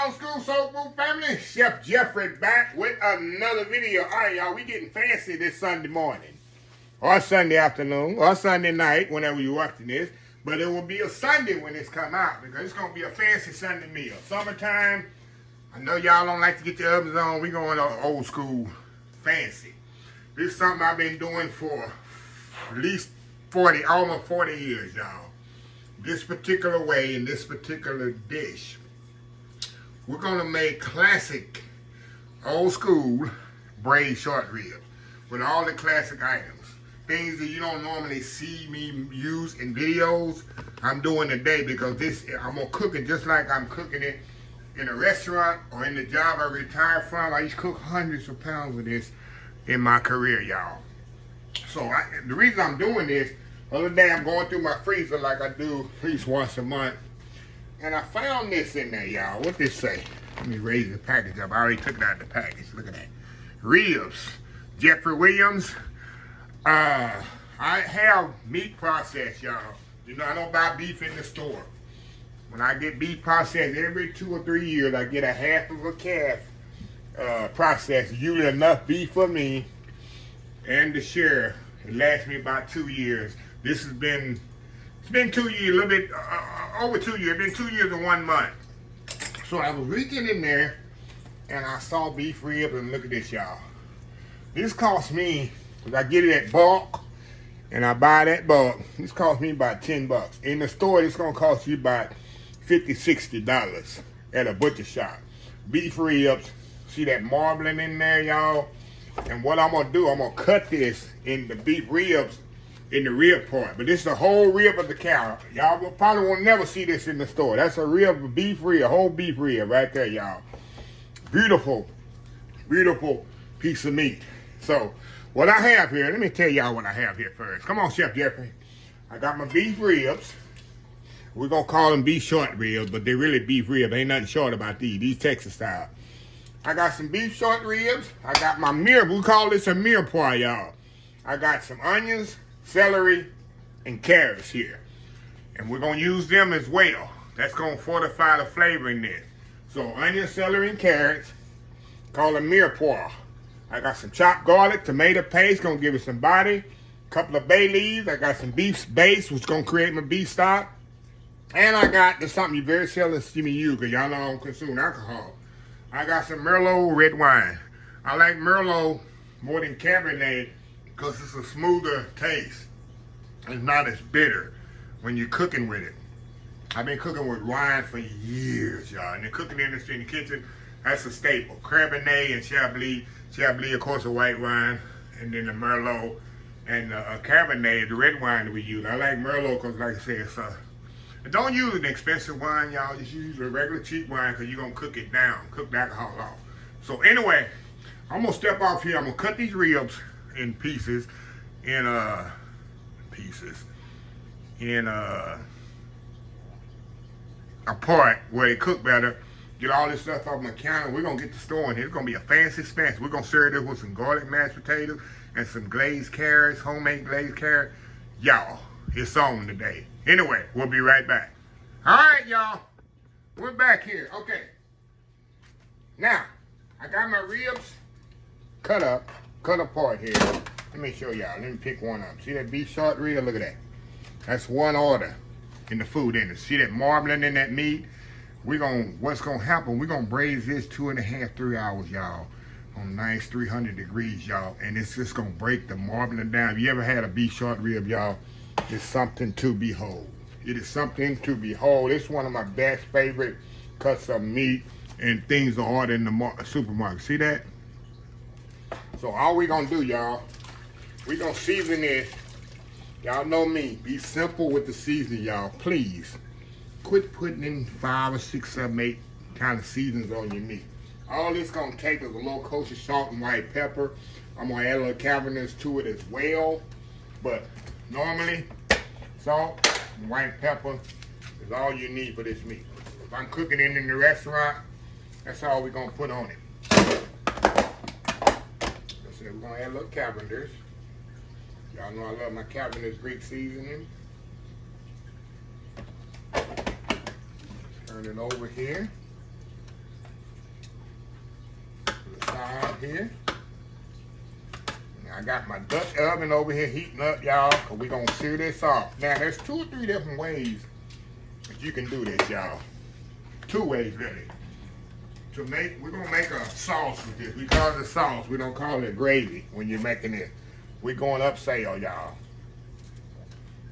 on, School Soul Food family? Chef Jeffrey back with another video. All right, y'all, we getting fancy this Sunday morning, or Sunday afternoon, or Sunday night, whenever you're watching this. But it will be a Sunday when this come out, because it's going to be a fancy Sunday meal. Summertime, I know y'all don't like to get your ovens on. We going old school fancy. This is something I've been doing for at least almost 40 years, y'all. This particular way, in this particular dish, we're gonna make classic, old school braised short ribs with all the classic items. Things that you don't normally see me use in videos, I'm doing today because this, I'm gonna cook it just like I'm cooking it in a restaurant or in the job I retired from. I used to cook hundreds of pounds of this in my career, y'all. So the reason I'm doing this, the other day I'm going through my freezer like I do at least once a month. And I found this in there, y'all. What this say? Let me raise the package up. I already took it out of the package. Look at that. Ribs. Jeffrey Williams. I have meat processed, y'all. You know, I don't buy beef in the store. When I get beef processed, every 2 or 3 years, I get a half of a calf processed. Usually enough beef for me and to share. It lasts me about 2 years. This has been, it's been 2 years, a little bit over 2 years. It's been 2 years and 1 month. So I was reaching in there and I saw beef ribs, and look at this, y'all. This cost me, because I get it at bulk and I buy that bulk, this cost me about $10. In the store, it's gonna cost you about $50, $60 at a butcher shop. Beef ribs, see that marbling in there, y'all? And what I'm gonna do, I'm gonna cut this in the beef ribs, in the rib part. But this is the whole rib of the cow. Y'all will probably will never see this in the store. That's a rib, a beef rib, a whole beef rib right there, y'all. Beautiful, beautiful piece of meat. So, what I have here, let me tell y'all what I have here first. Come on, Chef Jeffrey. I got my beef ribs. We're gonna call them beef short ribs, but they're really beef ribs. Ain't nothing short about these Texas style. I got some beef short ribs. I got my we call this a mirepoix, y'all. I got some onions, celery, and carrots here. And we're gonna use them as well. That's gonna fortify the flavor in this. So onion, celery, and carrots, call them mirepoix. I got some chopped garlic, tomato paste, gonna give it some body. Couple of bay leaves. I got some beef base, which is gonna create my beef stock. And I got something you very seldom see me use, because y'all know I don't consume alcohol. I got some Merlot red wine. I like Merlot more than Cabernet because it's a smoother taste. It's not as bitter when you're cooking with it. I've been cooking with wine for years, y'all. In the cooking industry, in the kitchen, that's a staple. Cabernet and Chablis. Chablis, of course, a white wine. And then the Merlot and Cabernet, the red wine that we use. I like Merlot because, like I said, it's don't use an expensive wine, y'all. Just use a regular cheap wine because you're going to cook it down, cook the alcohol off. So anyway, I'm going to step off here. I'm going to cut these ribs in pieces, apart where they cook better. Get all this stuff off my counter. We're going to get the store in here. It's going to be a fancy smash. We're going to serve this with some garlic mashed potatoes and some glazed carrots, homemade glazed carrot. Y'all, it's on today. Anyway, we'll be right back. All right, y'all. We're back here. Okay. Now, I got my ribs cut apart here. Let me show y'all. Let me pick one up. See that beef short rib? Look at that. That's one order in the food industry. See that marbling in that meat? What's gonna happen, we're gonna braise this 2.5, 3 hours, y'all, on nice 300 degrees, y'all. And it's just gonna break the marbling down. If you ever had a beef short rib, y'all, it's something to behold. It is something to behold. It's one of my best favorite cuts of meat and things to order in the supermarket. See that? So all we gonna do, y'all, we gonna season this. Y'all know me. Be simple with the seasoning, y'all. Please quit putting in 5 or 6, 7, 8 kind of seasonings on your meat. All this gonna take is a little kosher salt and white pepper. I'm gonna add a little cavernous to it as well. But normally, salt and white pepper is all you need for this meat. If I'm cooking it in the restaurant, that's all we're gonna put on it. So we're gonna add a little cavernous. Y'all know I love my cavernous Greek seasoning. Turn it over here. side here. I got my Dutch oven over here heating up, y'all, because we're going to sear this off. Now, there's 2 or 3 different ways that you can do this, y'all. 2 ways, really. We're going to make a sauce with this. We call it a sauce. We don't call it gravy when you're making it. We're going upsale, y'all.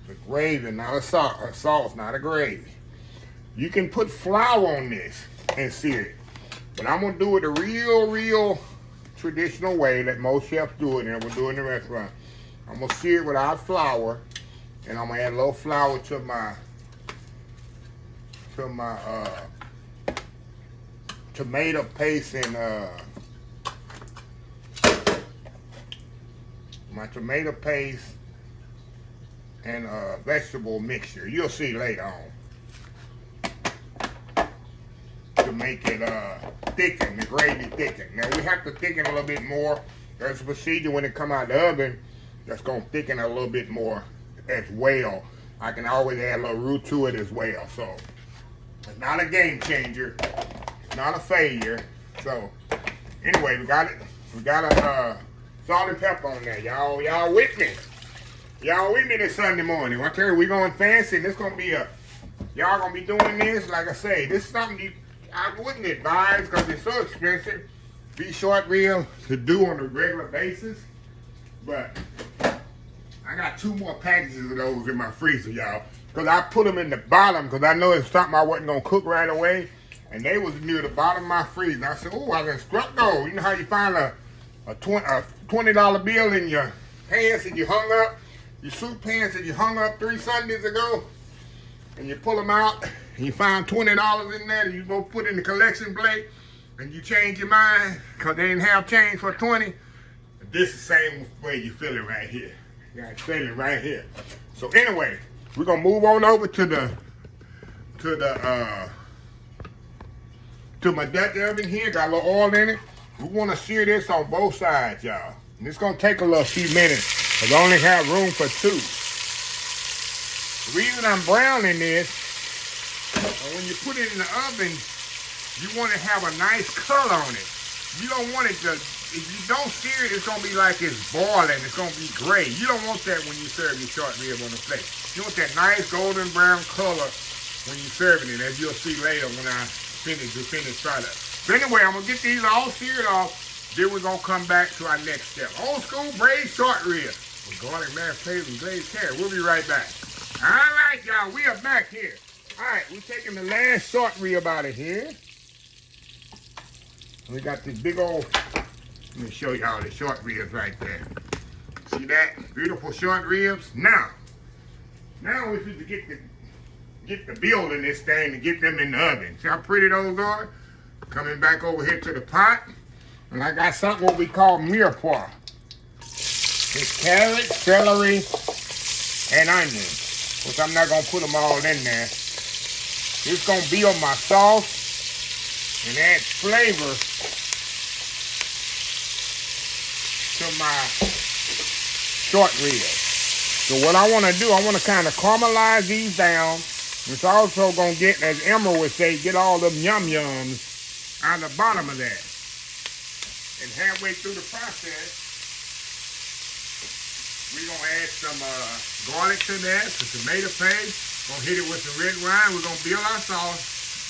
It's a gravy, not a sauce, not a gravy. You can put flour on this and sear it. But I'm going to do it the real traditional way that most chefs do it, and we'll do it in the restaurant. I'm going to sear it without flour, and I'm going to add a little flour to my tomato paste and vegetable mixture. You'll see later on. To make it thicken, the gravy thicken. Now we have to thicken a little bit more. There's a procedure when it come out of the oven that's going to thicken a little bit more as well. I can always add a little roux to it as well. So it's not a game changer. It's not a failure. So anyway, we got a salt and pepper on there. Y'all with me? Y'all with me this Sunday morning? I tell you, we going fancy. This gonna be y'all gonna be doing this. Like I say, this is something I wouldn't advise because it's so expensive. Beef short rib to do on a regular basis. But I got 2 more packages of those in my freezer, y'all. Because I put them in the bottom because I know it's something I wasn't going to cook right away. And they was near the bottom of my freezer. I said, oh, I can struck those. You know how you find a $20 bill in your pants that you hung up? Your suit pants that you hung up 3 Sundays ago? And you pull them out, and you find $20 in there, and you go put in the collection plate, and you change your mind because they didn't have change for 20. This is the same way you feel it right here. You got to feel it right here. So anyway, we're gonna move on over to my Dutch oven here. Got a little oil in it. We want to sear this on both sides, y'all. And it's gonna take a few minutes because I only have room for 2. The reason I'm browning this, when you put it in the oven, you want to have a nice color on it. You don't want it to, if you don't sear it, it's going to be like it's boiling. It's going to be gray. You don't want that when you serve your short rib on the plate. You want that nice golden brown color when you're serving it, as you'll see later when I finish the finished product. So anyway, I'm going to get these all seared off. Then we're going to come back to our next step. Old school braised short rib with garlic, mashed potatoes, and glazed carrot. We'll be right back. All right, y'all, we are back here. All right, we're taking the last short rib out of here. We got this big old, let me show y'all the short ribs right there. See that? Beautiful short ribs. Now we need to get the build in this thing and get them in the oven. See how pretty those are? Coming back over here to the pot. And I got something what we call mirepoix. It's carrot, celery, and onions. Which I'm not going to put them all in there. It's going to build my sauce and add flavor to my short ribs. So what I want to do, I want to kind of caramelize these down. It's also going to get, as Emerald would say, get all them yum-yums out of the bottom of that. And halfway through the process, we're going to add some garlic to that, some tomato paste. Going to hit it with some red wine. We're going to build our sauce.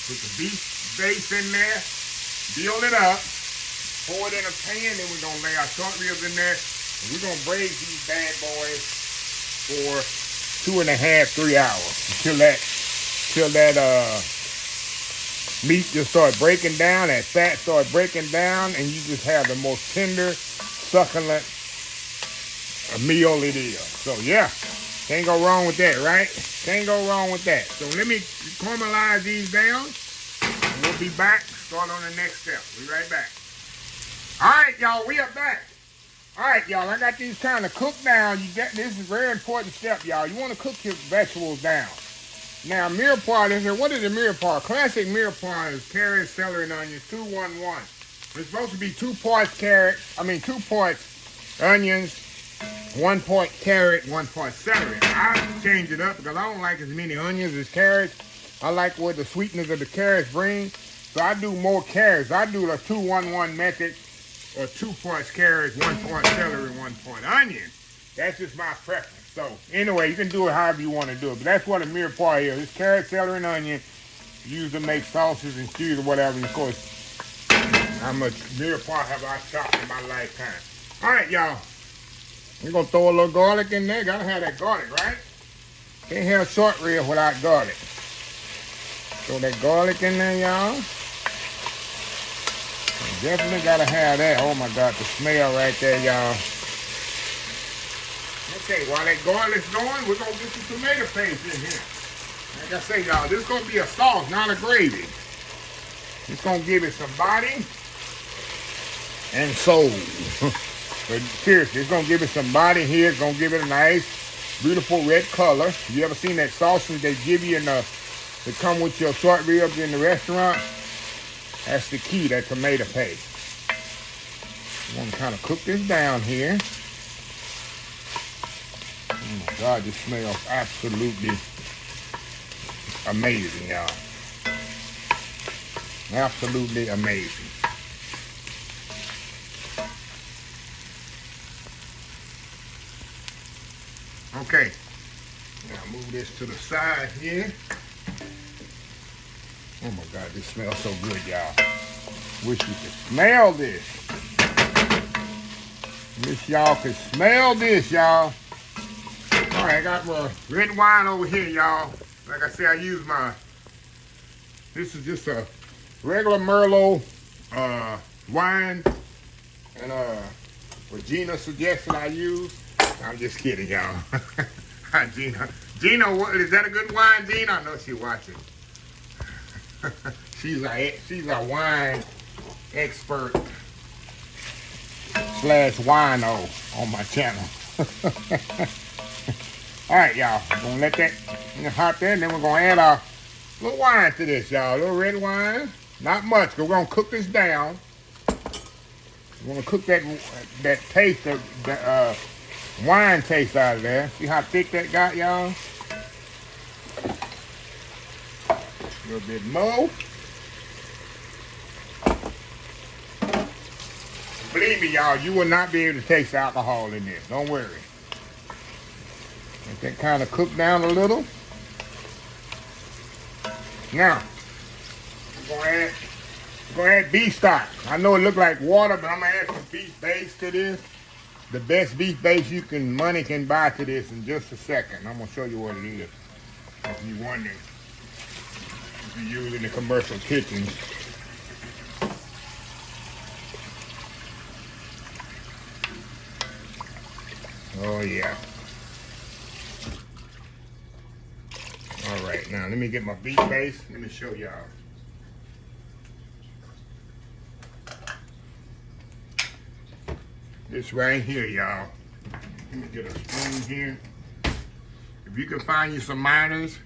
Put the beef base in there. Build it up. Pour it in a pan. Then we're going to lay our short ribs in there. And we're going to braise these bad boys for 2.5, 3 hours. Until that meat just start breaking down. That fat start breaking down. And you just have the most tender, succulent meal it is. So yeah, can't go wrong with that, right? Can't go wrong with that. So let me caramelize these down, and we'll be back. Start on the next step. We'll be right back. All right, y'all, we are back. All right, y'all, I got these kind of cooked down. This is a very important step, y'all. You want to cook your vegetables down. Now, mirepoix, what is a mirepoix? Classic mirepoix is carrots, celery, and onions, 2-1-1. It's supposed to be 2 parts 2 parts onions, 1 part carrot, 1 part celery. I change it up because I don't like as many onions as carrots. I like what the sweetness of the carrots bring. So I do more carrots. I do the 2-1-1 method. or 2 parts carrots, 1 part celery, 1 part onion. That's just my preference. So anyway, you can do it however you want to do it. But that's what a mirepoix is. It's carrot, celery, and onion. Used to make sauces and stews or whatever. And of course, how much mirepoix have I chopped in my lifetime? All right, y'all. We're going to throw a little garlic in there. Got to have that garlic, right? Can't have short rib without garlic. Throw that garlic in there, y'all. Definitely got to have that. Oh, my God. The smell right there, y'all. Okay, while that garlic's going, we're going to get some tomato paste in here. Like I say, y'all, this is going to be a sauce, not a gravy. It's going to give it some body and soul. But seriously, it's going to give it some body here. It's going to give it a nice, beautiful red color. You ever seen that sausage they give you in the, that come with your short ribs in the restaurant? That's the key, that tomato paste. You want to kind of cook this down here. Oh my God, this smells absolutely amazing, y'all. Absolutely amazing. Okay, now move this to the side here. Oh my God, this smells so good, y'all. Wish you could smell this. Wish y'all could smell this, y'all. All right, I got my red wine over here, y'all. Like I said, I use this is just a regular Merlot wine. And what Gina suggested I use. I'm just kidding, y'all. Hi, Gina. Gina, is that a good wine, Gina? I know she's watching. she's a wine expert / wino on my channel. All right, y'all. We're going to let that hot there, and then we're going to add a little wine to this, y'all. A little red wine. Not much, because we're going to cook this down. We're going to cook that taste, the wine taste out of there. See how thick that got, y'all? A little bit more. Believe me, y'all, you will not be able to taste alcohol in this. Don't worry. Let that kind of cook down a little. Now, we're going to add beef stock. I know it looks like water, but I'm going to add some beef base to this. The best beef base money can buy to this in just a second. I'm going to show you what it is. If you're wondering, if you use it in the commercial kitchens. Oh, yeah. All right, now let me get my beef base. Let me show y'all. This right here, y'all. Let me get a spoon here. If you can find you some Miner's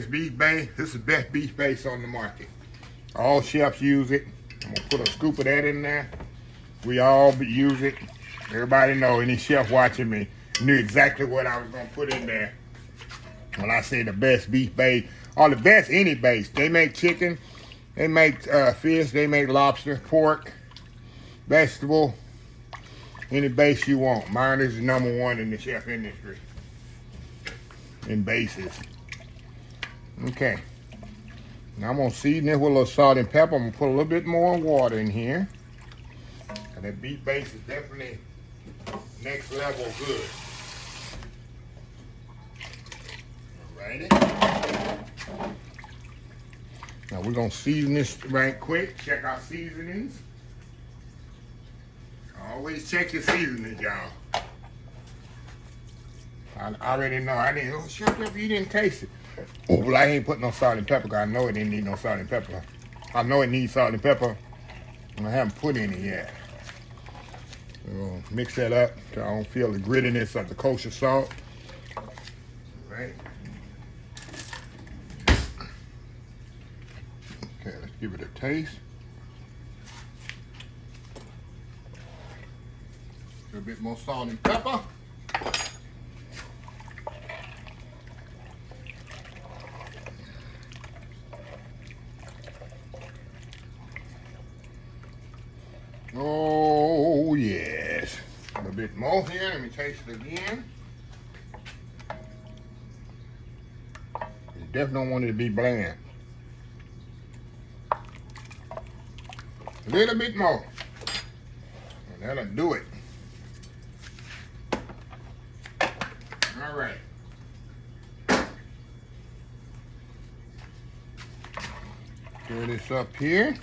beef base, this is the best beef base on the market. All chefs use it. I'm gonna put a scoop of that in there. We all use it. Everybody know, any chef watching me knew exactly what I was gonna put in there. When I say the best beef base, or the best any base. They make chicken, they make fish, they make lobster, pork, vegetable, any base you want. Mine is #1 in the chef industry in bases. Okay. Now I'm gonna season it with a little salt and pepper. I'm gonna put a little bit more water in here. And that beef base is definitely next level good. Alrighty. Now we're gonna season this right quick. Check our seasonings. Always check your seasonings, y'all. I already know. I didn't. Oh, Chef, you didn't taste it. Oh, well, I ain't put no salt and pepper. Cause I know it didn't need no salt and pepper. I know it needs salt and pepper, and I haven't put any yet. We're gonna mix that up so I don't feel the grittiness of the kosher salt. Right. Okay, let's give it a taste. A little bit more salt and pepper. Oh more here. Let me taste it again. You definitely don't want it to be bland. A little bit more. And that'll do it. All right. Stir this up here.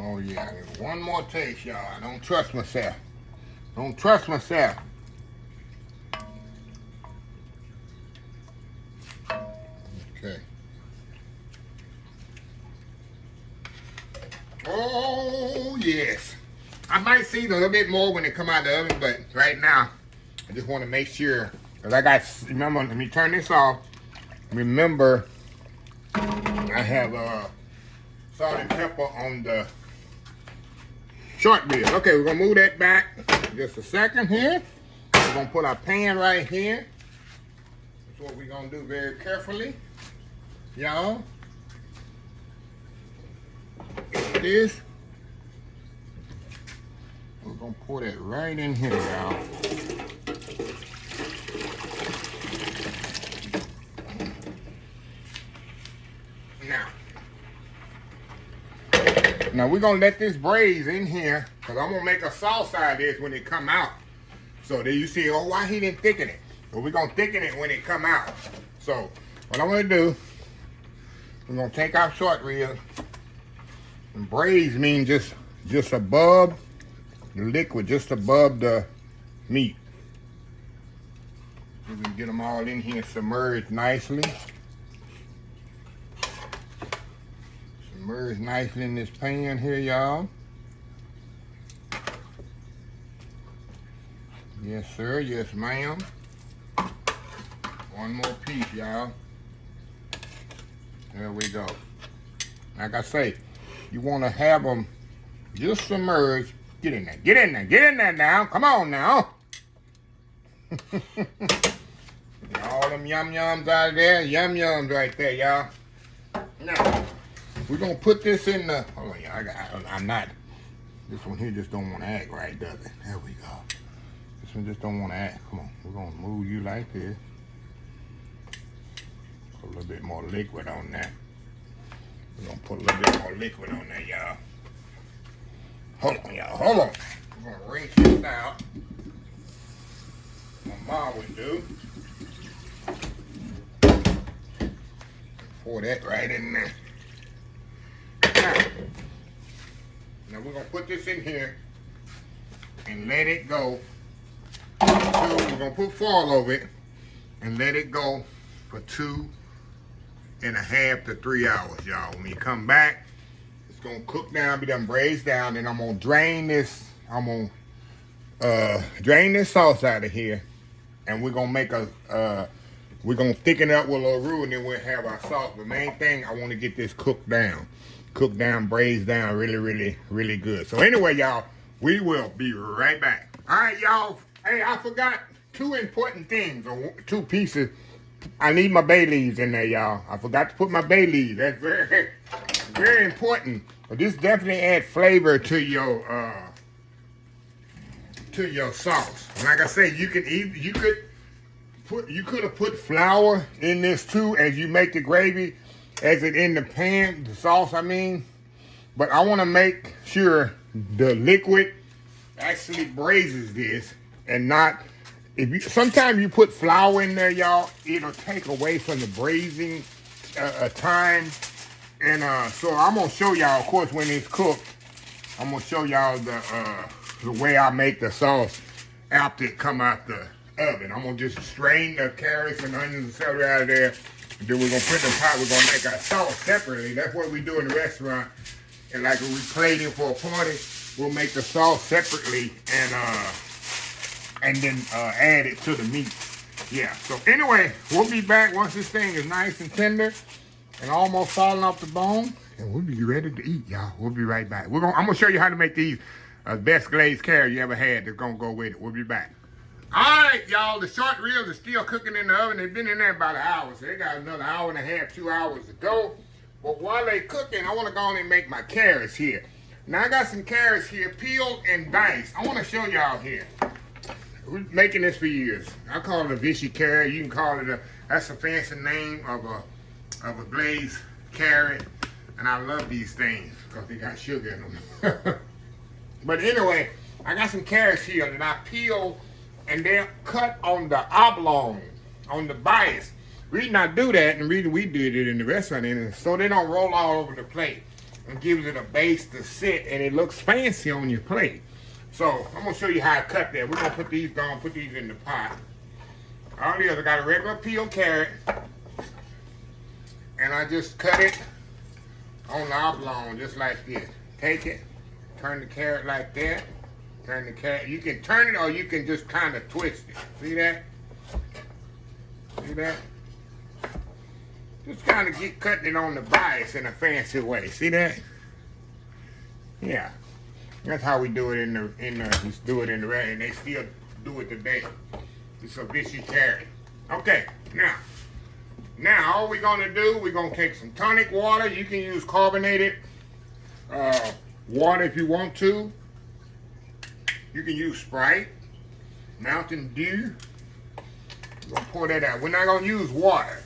Oh yeah, one more taste, y'all. I don't trust myself. Don't trust myself. Okay. Oh yes. I might see a little bit more when it come out of the oven, but right now, I just want to make sure. Cause I got, remember, let me turn this off. Remember, I have salt and pepper on the short rib. Okay, we're gonna move that back just a second here. We're gonna put our pan right here. That's what we're gonna do very carefully, y'all. This. We're gonna pour that right in here, y'all. Now we're gonna let this braise in here, because I'm gonna make a sauce out of this when it come out. So there you see, oh, why he didn't thicken it? But we're gonna thicken it when it come out. So what I'm gonna do, we're gonna take our short rib, and braise means just above the liquid, just above the meat. We can get them all in here submerged nicely. Submerged nicely in this pan here, y'all. Yes, sir. Yes, ma'am. One more piece, y'all. There we go. Like I say, you want to have them just submerged. Get in there. Get in there. Get in there now. Come on now. Get all them yum-yums out of there. Yum-yums right there, y'all. Now, we're going to put this in the... Hold on, y'all. I'm not... This one here just don't want to act right, does it? There we go. This one just don't want to act. Come on. We're going to move you like this. Put a little bit more liquid on that. We're going to put a little bit more liquid on that, y'all. Hold on, y'all. Hold on. We're going to rinse this out. My mom would do. Pour that right in there. Now we're going to put this in here and let it go. We're going to put foil over it and let it go for 2.5 to 3 hours, y'all. When you come back, it's going to cook down, be done braised down, and I'm going to drain this. I'm going to drain this sauce out of here, and we're going to make we're going to thicken it up with a little roux, and then we'll have our sauce. The main thing, I want to get this cooked down, braised down really, really, really good. So anyway, y'all, we will be right back. All right, y'all. Hey, I forgot 2 important things, or 2 pieces. I need my bay leaves in there, y'all. I forgot to put my bay leaves. That's very, very important. But this definitely adds flavor to your sauce. And like I say, you could have put flour in this too as you make the gravy, as it in the pan, the sauce I mean. But I want to make sure the liquid actually braises this and not. Sometimes you put flour in there, y'all, it'll take away from the braising time. And so I'm gonna show y'all, of course, when it's cooked, I'm gonna show y'all the way I make the sauce after it come out the oven. I'm gonna just strain the carrots and onions and celery out of there. And then we're gonna put it in the pot. We're gonna make our sauce separately. That's what we do in the restaurant. And like when we plate it for a party, we'll make the sauce separately and then add it to the meat. Yeah, so anyway, we'll be back once this thing is nice and tender and almost falling off the bone, and we'll be ready to eat, y'all. We'll be right back. I'm gonna show you how to make these best glazed carrot you ever had that's gonna go with it. We'll be back. All right, y'all, the short ribs are still cooking in the oven. They've been in there about an hour, so they got another hour and a half, 2 hours to go. But while they cooking, I want to go on and make my carrots here. Now, I got some carrots here, peeled and diced. I want to show y'all here. We're making this for years. I call it a Vichy carrot. You can call it that's a fancy name of a glazed carrot. And I love these things because they got sugar in them. But anyway, I got some carrots here that I peeled and they're cut on the oblong, on the bias. The reason I do that, and the reason we did it in the restaurant, is so they don't roll all over the plate and gives it a base to sit, and it looks fancy on your plate. So I'm gonna show you how I cut that. We're gonna put these in the pot. All the others, I got a regular peeled carrot, and I just cut it on the oblong, just like this. Take it, turn the carrot like that. Turn the carrot. You can turn it or you can just kind of twist it. See that? See that? Just kind of get cutting it on the bias in a fancy way. See that? Yeah. That's how we do it in the just do it in the red, and they still do it today. It's a Vichy carrot. Okay, now all we're gonna do, we're gonna take some tonic water. You can use carbonated water if you want to. You can use Sprite, Mountain Dew. We're gonna pour that out. We're not gonna use water.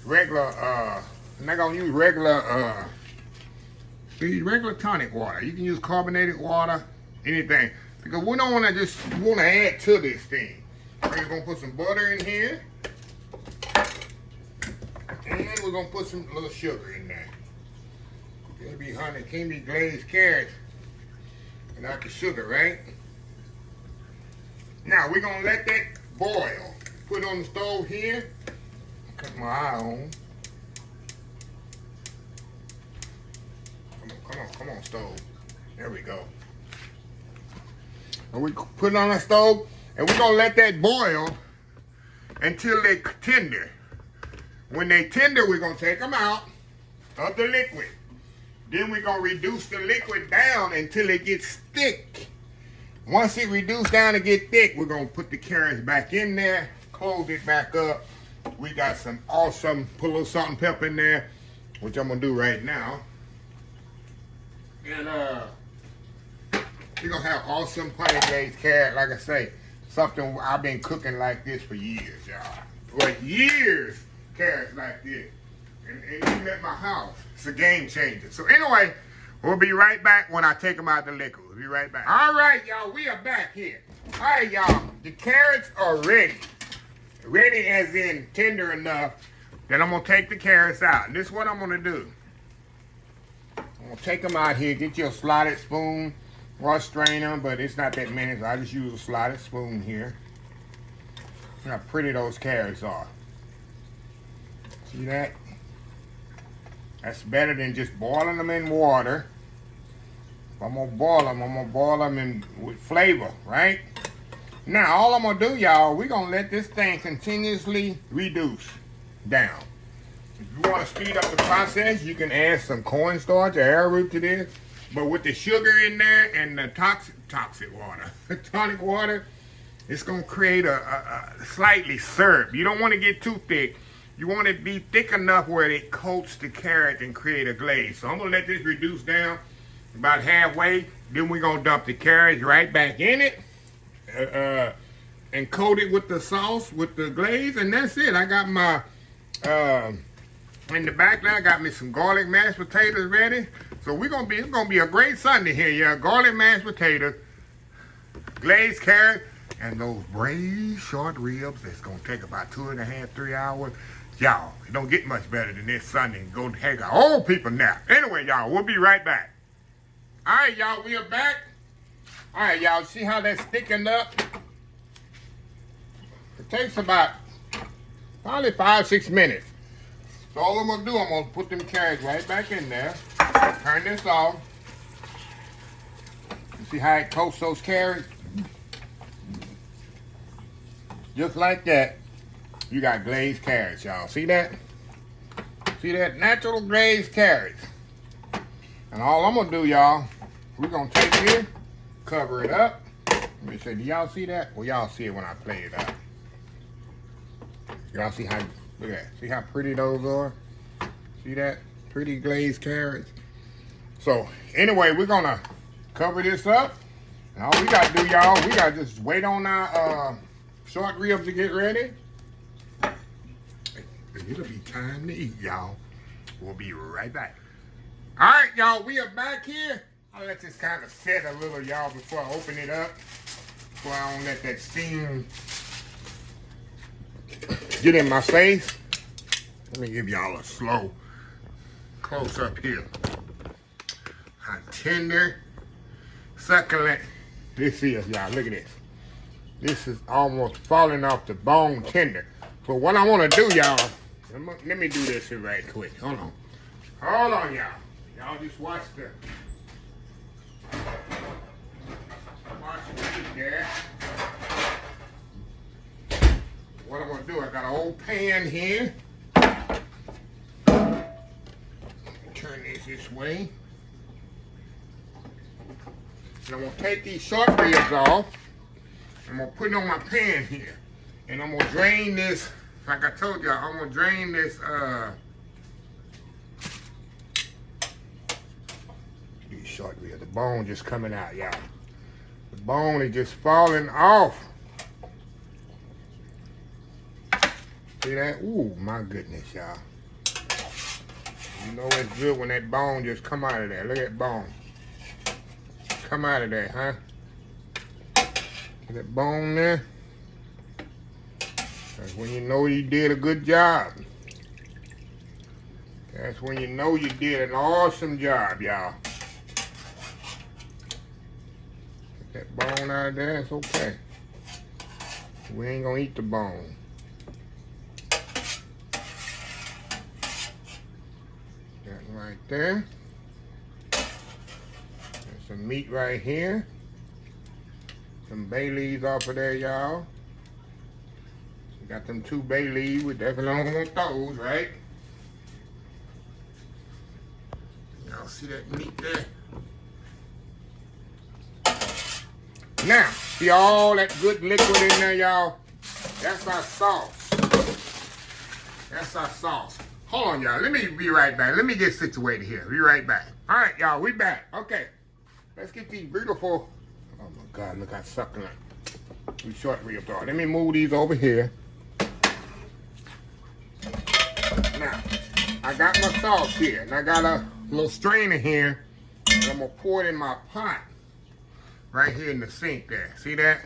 Regular, we're not gonna use regular tonic water. You can use carbonated water, anything. Because we don't wanna add to this thing. We're gonna put some butter in here. And we're gonna put some little sugar in there. Can't be honey, can't be glazed carrots without the sugar, right? Now we're gonna let that boil. Put it on the stove here. Cut my eye on. Come on, stove. There we go. And we put it on the stove, and we're gonna let that boil until they tender. When they tender, we're gonna take them out of the liquid. Then we're gonna reduce the liquid down until it gets thick. Once it reduces down and get thick, we're gonna put the carrots back in there, close it back up. We got some awesome, put a little salt and pepper in there, which I'm gonna do right now. And you're gonna have awesome honey glazed carrot, like I say, something I've been cooking like this for years, y'all. For years, carrots like this. And even at my house, it's a game changer. So anyway, we'll be right back when I take them out the liquid. We'll be right back. All right, y'all, we are back here. All right, y'all, the carrots are ready. Ready as in tender enough that I'm gonna take the carrots out. And this is what I'm gonna do. I'm gonna take them out here, get you a slotted spoon or a strainer, but it's not that many, so I just use a slotted spoon here. See how pretty those carrots are. See that? That's better than just boiling them in water. If I'm gonna boil them in with flavor, right? Now, all I'm gonna do, y'all, we're gonna let this thing continuously reduce down. If you wanna speed up the process, you can add some cornstarch or arrowroot to this. But with the sugar in there and the toxic water, tonic water, it's gonna create a slightly syrup. You don't wanna get too thick. You want it to be thick enough where it coats the carrot and create a glaze. So I'm gonna let this reduce down about halfway. Then we're gonna dump the carrots right back in it and coat it with the sauce, with the glaze, and that's it. I got my, in the back there, I got me some garlic mashed potatoes ready. So it's gonna be a great Sunday here, yeah. Garlic mashed potatoes, glazed carrot, and those braised short ribs. It's gonna take about 2.5, 3 hours. Y'all, it don't get much better than this Sunday. Go take our old people nap. Anyway, y'all, we'll be right back. All right, y'all, we are back. All right, y'all, see how that's thickened up? It takes about probably 5-6 minutes. So all I'm gonna do, I'm gonna put them carrots right back in there. Turn this off. You see how it coats those carrots? Just like that. You got glazed carrots, y'all. See that? See that? Natural glazed carrots. And all I'm gonna do, y'all, we're gonna take this, cover it up. Let me say, do y'all see that? Well, y'all see it when I play it out. Y'all see how, look at that. See how pretty those are? See that? Pretty glazed carrots. So, anyway, we're gonna cover this up. And all we gotta do, y'all, we gotta just wait on our short ribs to get ready. It'll be time to eat, y'all. We'll be right back. All right, y'all, we are back here. I'll let this kind of set a little, y'all, before I open it up. Before I don't let that steam get in my face. Let me give y'all a slow close up here. How tender, succulent this is, y'all. Look at this. This is almost falling off the bone tender. So what I want to do, y'all, let me do this here right quick. Hold on. Hold on, y'all. Y'all just watch the meat there. What I'm going to do, I got an old pan here. Turn this way. And I'm going to take these short ribs off. I'm going to put it on my pan here. And I'm going to drain this, like I told y'all, I'm going to drain this, these short ribs. The bone just coming out, y'all. The bone is just falling off. See that? Ooh, my goodness, y'all. You know it's good when that bone just come out of there. Look at that bone. Come out of there, huh? That bone there. That's when you know you did a good job. That's when you know you did an awesome job, y'all. Get that bone out of there, it's okay. We ain't gonna eat the bone. That right there. There's some meat right here. Some bay leaves off of there, y'all. Got them 2 bay leaves. We definitely don't want those, right? Y'all see that meat there? Now, see all that good liquid in there, y'all? That's our sauce. That's our sauce. Hold on, y'all. Let me be right back. Let me get situated here. Be right back. All right, y'all. We back. Okay. Let's get these beautiful... Oh, my God. Look how succulent these short ribs are. Let me move these over here. Now, I got my sauce here, and I got a little strainer here, and I'm going to pour it in my pot right here in the sink there. See that?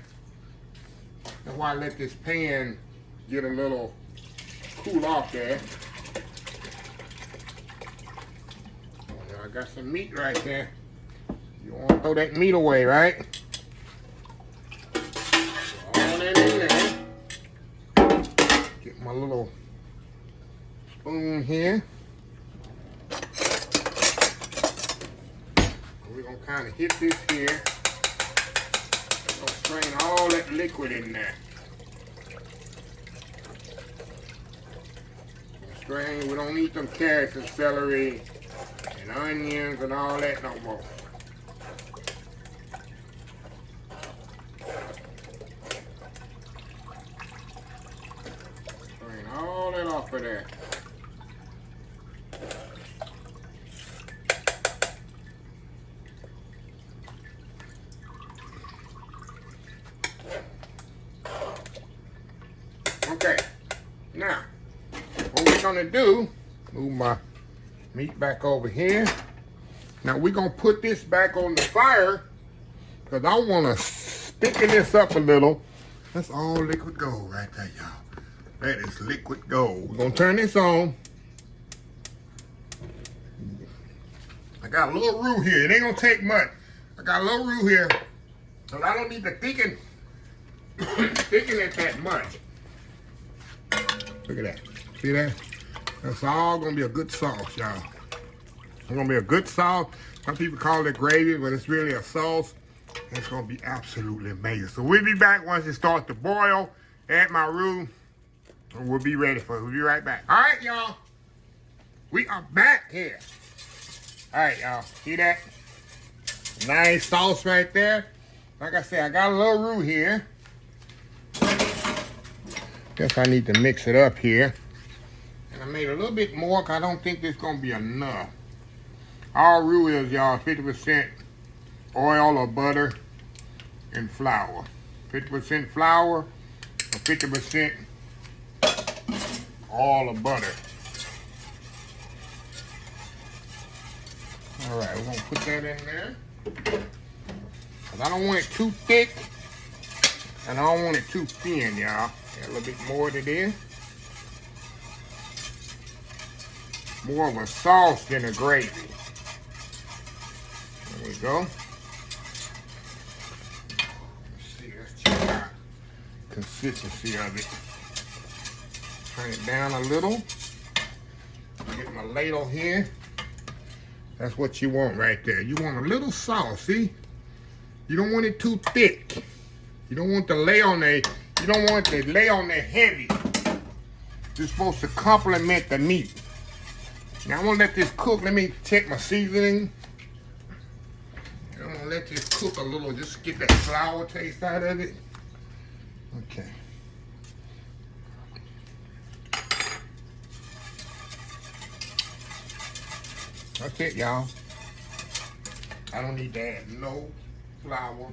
That's why I let this pan get a little cool off there. I got some meat right there. You want to throw that meat away, right? All that in there. Get my little spoon here. We're going to kind of hit this here. We're going to strain all that liquid in there. Strain, we don't need them carrots and celery and onions and all that no more. Strain all that off of there. Okay, now what we're gonna do, move my meat back over here. Now we're gonna put this back on the fire because I wanna thicken this up a little. That's all liquid gold right there, y'all. That is liquid gold. We're gonna turn this on. I got a little roux here. It ain't gonna take much. I got a little roux here, so I don't need to thicken it that much. Look at that. See that? That's all gonna be a good sauce, y'all. It's gonna be a good sauce. Some people call it gravy, but it's really a sauce. It's gonna be absolutely amazing. So we'll be back once it starts to boil. Add my roux, and we'll be ready for it. We'll be right back. All right, y'all. We are back here. All right, y'all. See that? Nice sauce right there. Like I said, I got a little roux here. Guess I need to mix it up here. And I made a little bit more because I don't think this is going to be enough. All roux is, y'all, 50% oil or butter and flour. 50% flour or 50% oil or butter. All right, we're going to put that in there. Because I don't want it too thick. And I don't want it too thin, y'all. Add a little bit more to this. More of a sauce than a gravy. There we go. Let's see, let's check out the consistency of it. Turn it down a little. Get my ladle here. That's what you want right there. You want a little sauce, see? You don't want it too thick. You don't want to lay on there. You don't want to lay on there heavy. It's supposed to complement the meat. Now I'm gonna let this cook. Let me check my seasoning. I'm gonna let this cook a little, just get that flour taste out of it. Okay. That's it, y'all. I don't need to add no flour.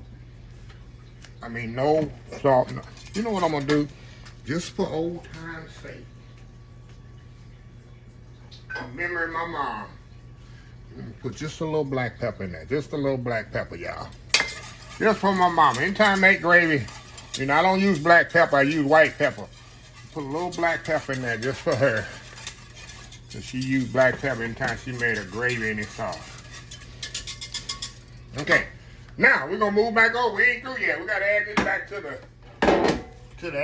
I mean, no salt. No. You know what I'm gonna do? Just for old time's sake. Remembering my mom. Put just a little black pepper in there. Just a little black pepper, y'all. Just for my mama. Anytime I make gravy, you know, I don't use black pepper. I use white pepper. Put a little black pepper in there just for her. So she used black pepper anytime she made a gravy in this sauce. Okay. Now, we're going to move back over. We ain't through yet. We got to add this back to the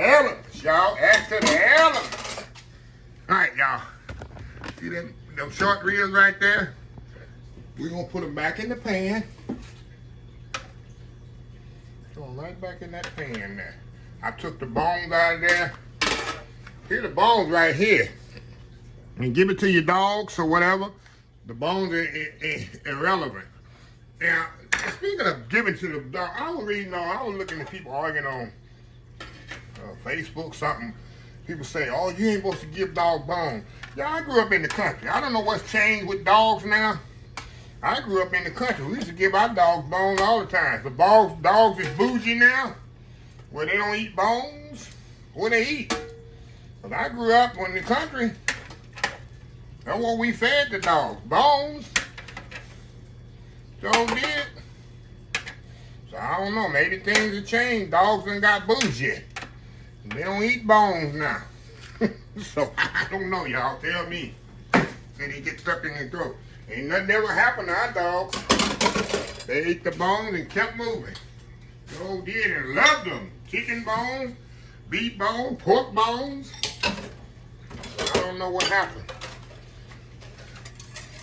elements, y'all. Add to the elements. All right, y'all. See them short ribs right there? We're going to put them back in the pan. Throw them right back in that pan there. I took the bones out of there. Here's the bones right here. And give it to your dogs or whatever. The bones are irrelevant. Now, speaking of giving to the dog, I was looking at people arguing on Facebook, something. People say, oh, you ain't supposed to give dogs bones. Yeah, I grew up in the country. I don't know what's changed with dogs now. I grew up in the country. We used to give our dogs bones all the time. The dogs is bougie now, where they don't eat bones. What they eat? But I grew up in the country. That's what we fed the dogs. Bones. So did. So I don't know. Maybe things have changed. Dogs done got bougie. They don't eat bones now. So I don't know, y'all. Tell me. And they get stuck in their throat. Ain't nothing ever happened to our dogs. They ate the bones and kept moving. So did and loved them. Chicken bones, beef bones, pork bones. I don't know what happened.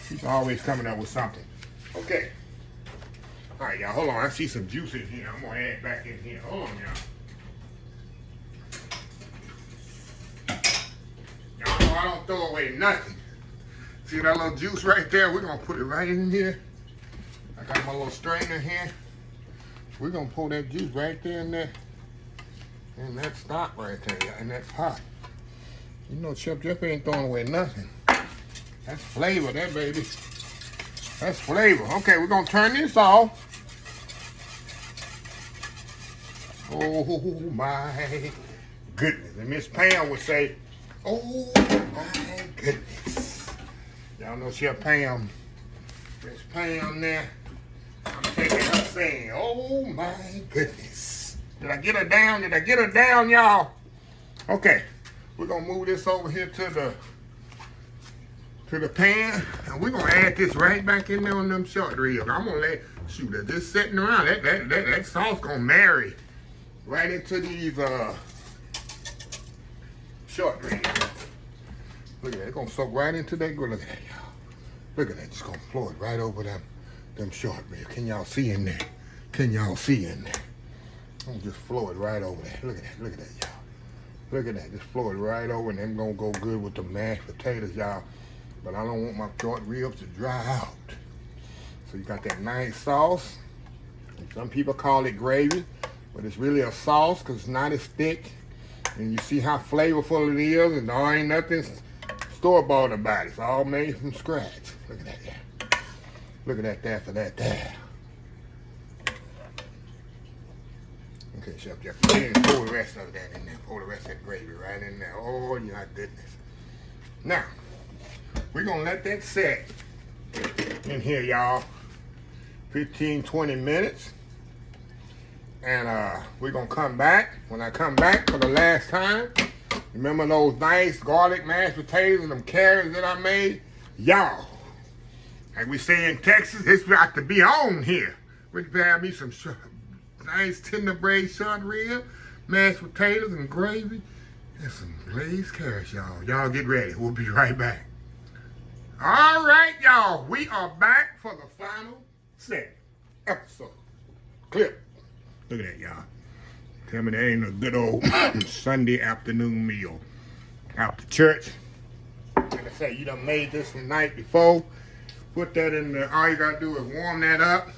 He's always coming up with something. Okay. All right, y'all. Hold on. I see some juice in here. I'm going to add back in here. Hold on, y'all. Y'all know I don't throw away nothing. See that little juice right there? We're going to put it right in here. I got my little strainer here. We're going to pour that juice right there in there. In that stock right there, in that pot. You know, Chef Jeff ain't throwing away nothing. That's flavor, that baby. That's flavor. Okay, we're going to turn this off. Oh, my goodness. And Miss Pam would say, oh, my goodness. Y'all know Chef Pam. Miss Pam there. I'm taking her saying, oh, my goodness. Did I get her down? Did I get her down, y'all? Okay. We're going to move this over here to the pan, and we're gonna add this right back in there on them short ribs. I'm gonna that this sitting around, that sauce gonna marry right into these short ribs. Look at that, it's gonna soak right into that. Look at that, y'all. Look at that, just gonna flow it right over them short ribs. Can y'all see in there? Can y'all see in there? I'm gonna just flow it right over there. Look at that, y'all. Look at that, just flow it right over, and them gonna go good with the mashed potatoes, y'all. But I don't want my short ribs to dry out. So you got that nice sauce. Some people call it gravy, but it's really a sauce because it's not as thick. And you see how flavorful it is, and there ain't nothing store-bought about it. It's all made from scratch. Look at that there. Look at that there for that there. Okay, Chef Jeff, pour the rest of that in there. Pour the rest of that gravy right in there. Oh, my goodness. Now, we're going to let that set in here, y'all. 15, 20 minutes. And we're going to come back. When I come back for the last time, remember those nice garlic mashed potatoes and them carrots that I made? Y'all, like we say in Texas, it's got to be on here. We can have me some nice tender braised short rib, mashed potatoes and gravy, and some glazed carrots, y'all. Y'all get ready. We'll be right back. All right, y'all. We are back for the final set episode. Clip. Look at that, y'all. Tell me that ain't a good old Sunday afternoon meal. After church. Like I say, you done made this the night before. Put that in there. All you gotta do is warm that up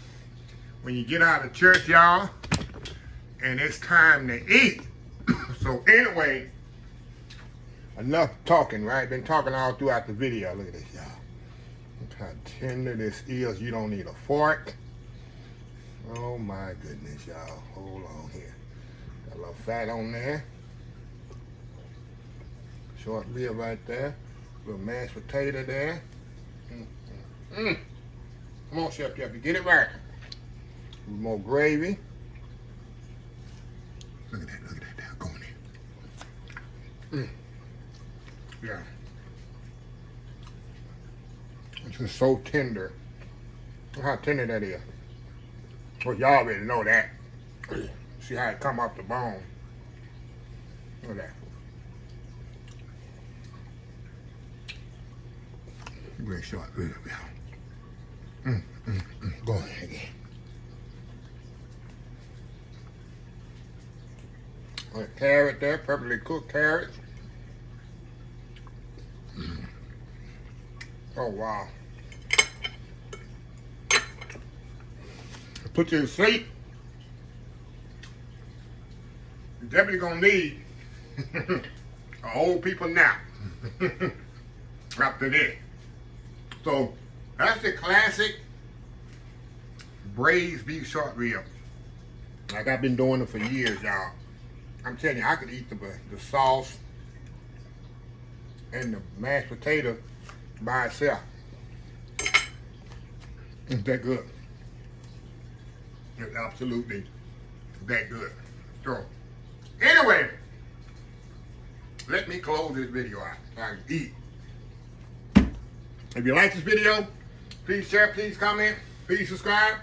when you get out of church, y'all. And it's time to eat. So anyway, enough talking, right? Been talking all throughout the video. Look at this, y'all. Look how tender this is. You don't need a fork. Oh my goodness, y'all. Hold on here. Got a little fat on there. Short rib right there. Little mashed potato there. Come on, Chef Jeff, you get it right. With more gravy. Look at that there, going in. Yeah. It's just so tender. Look how tender that is. Well, y'all already know that. See how it come off the bone. Look at that. Great short rib, y'all. Go ahead again. Carrot there, perfectly cooked carrots. Oh, wow. Put you to sleep. You're definitely gonna need an old people nap after this. So that's the classic braised beef short rib. Like I've been doing it for years, y'all. I'm telling you, I could eat the sauce and the mashed potato by itself. It's that good. It's absolutely that good. So, anyway, let me close this video out so I can eat. If you like this video, please share, please comment, please subscribe.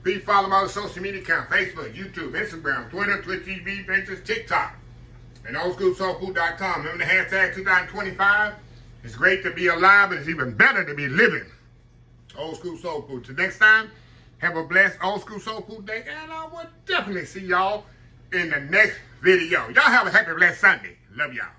Please follow my social media account, Facebook, YouTube, Instagram, Twitter, Twitch TV, Pinterest, TikTok, and oldschoolsoulfood.com. Remember the hashtag 2025? It's great to be alive, but it's even better to be living. Old School Soul Food. Till next time, have a blessed Old School Soul Food day, and I will definitely see y'all in the next video. Y'all have a happy, blessed Sunday. Love y'all.